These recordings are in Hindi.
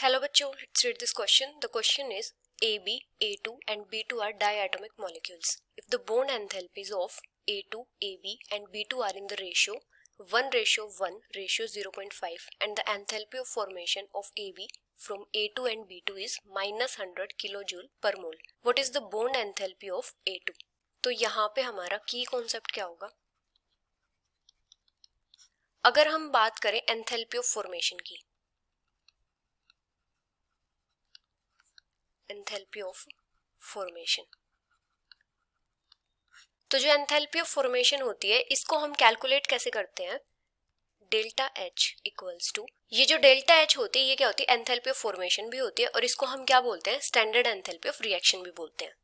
Hello बच्चों, let's read this question. The question is AB, A2 and B2 are diatomic molecules. If the bond enthalpies of A2, AB and B2 are in the ratio 1:1 ratio 0.5 and the enthalpy of formation of AB from A2 and B2 is -100 kilojoule per mole. What is the bond enthalpy of A2? तो यहाँ पे हमारा की कॉन्सेप्ट क्या होगा? अगर हम बात करें एंथैल्पी ऑफ फॉर्मेशन की, एंथैल्पी ऑफ फॉर्मेशन, तो जो एंथैल्पी ऑफ फॉर्मेशन होती है इसको हम कैलकुलेट कैसे करते हैं? डेल्टा एच इक्वल्स टू, ये जो डेल्टा एच होती है ये क्या होती है? एंथैल्पी ऑफ फॉर्मेशन भी होती है और इसको हम क्या बोलते हैं? स्टैंडर्ड एंथैल्पी ऑफ रिएक्शन भी बोलते हैं।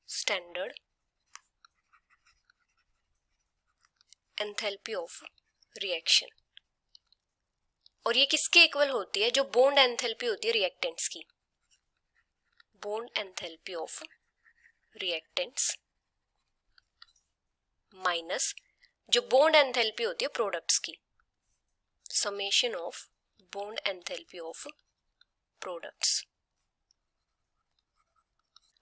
स्टैंडर्ड एंथैल्पी ऑफ रिएक्शन, और ये किसके इक्वल होती है? जो बॉन्ड एंथैल्पी होती है रिएक्टेंट्स की। Bond enthalpy of reactants minus जो बॉन्ड एंथैल्पी होती है प्रोडक्ट्स की, summation of bond enthalpy of products.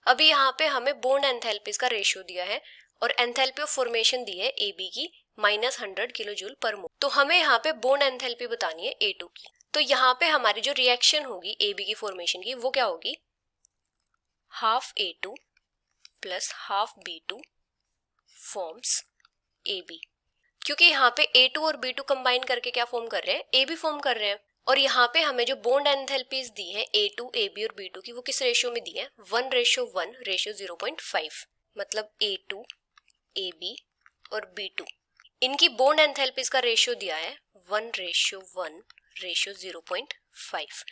अभी यहाँ पे हमें बॉन्ड एंथैल्पीज का रेशियो दिया है और एंथैल्पी ऑफ फॉर्मेशन दी है AB की -100 किलोजूल पर मोल। तो हमें यहाँ पे बॉन्ड एंथैल्पी बतानी है A2 की। तो यहाँ पे हमारी जो रिएक्शन होगी AB की फॉर्मेशन की वो क्या होगी? Half A2 plus half B2 forms AB, क्योंकि यहाँ पे A2 और B2 कंबाइन करके क्या फॉर्म कर रहे हैं? AB फॉर्म कर रहे हैं। और यहाँ पे हमें जो बॉन्ड एंथैल्पीज दी है A2, AB और B2 की वो किस रेशियो में दी है? 1:1 रेशियो 0.5, मतलब A2, AB और B2 इनकी बॉन्ड एंथैल्पीज का रेशियो दिया है 1:1 रेशियो 0.5।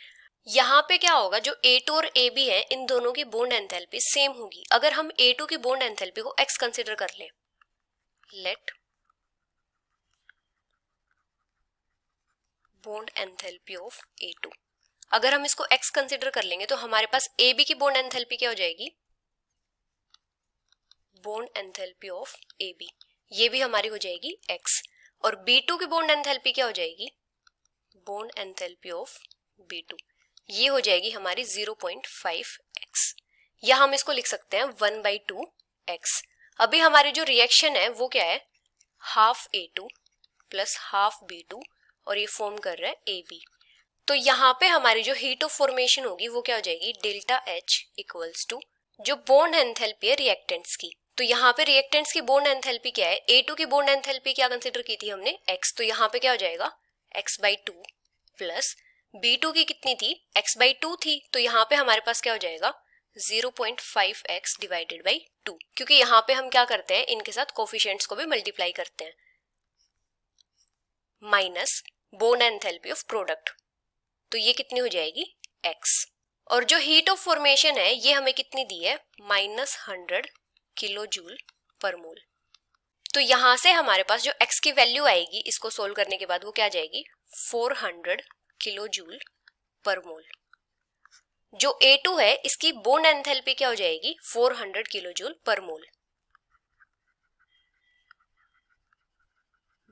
यहाँ पे क्या होगा? जो A2 और AB है इन दोनों की बॉन्ड एंथैल्पी सेम होगी। अगर हम A2 की बॉन्ड एंथैल्पी को X कंसिडर कर लें, late bond enthalpy of A2, अगर हम इसको X कंसिडर कर लेंगे तो हमारे पास AB की बॉन्ड एंथैल्पी क्या हो जाएगी? बॉन्ड एंथैल्पी ऑफ AB, ये भी हमारी हो जाएगी X। और B2 की बॉन्ड एंथैल्पी क्या हो जाएगी? बॉन्ड एंथैल्पी ऑफ B2, ये हो जाएगी हमारी 0.5x, या हम इसको लिख सकते हैं 1/2x। अभी हमारी जो रिएक्शन है वो क्या है? Half A2 plus half B2 और ये फॉर्म कर रहा है AB। तो यहाँ पे हमारी जो हीट ऑफ फॉर्मेशन होगी वो क्या हो जाएगी? डेल्टा H इक्वल्स टू जो बॉन्ड एंथैल्पी है रिएक्टेंट्स की। तो यहाँ पे रिएक्टेंट्स की बॉन्ड एंथैल्पी क्या है? A2 की बॉन्ड एंथैल्पी क्या कंसिडर की थी हमने? X, तो यहाँ पे क्या हो जाएगा? x/2 प्लस B2 की कितनी थी? x/2 थी, तो यहाँ पे हमारे पास क्या हो जाएगा? 0.5x डिवाइडेड बाई 2, क्योंकि यहाँ पे हम क्या करते हैं? इनके साथ कोफिशिएंट्स को भी मल्टीप्लाई करते हैं, minus bond enthalpy of product, तो ये कितनी हो जाएगी? x। और जो हीट ऑफ फॉर्मेशन है ये हमें कितनी दी है? -100 किलोजूल पर मोल। तो यहां से हमारे पास जो x की वैल्यू आएगी इसको सोल्व करने के बाद वो क्या आ जाएगी? 400 किलोजूल पर मोल। जो A2 है इसकी बॉन्ड एंथैल्पी क्या हो जाएगी? 400 kilojoule per mole.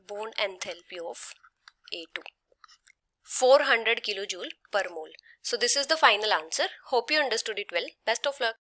Bond enthalpy of A2 400 kilojoule per mole. So this is the final answer. Hope you understood it well. Best of luck.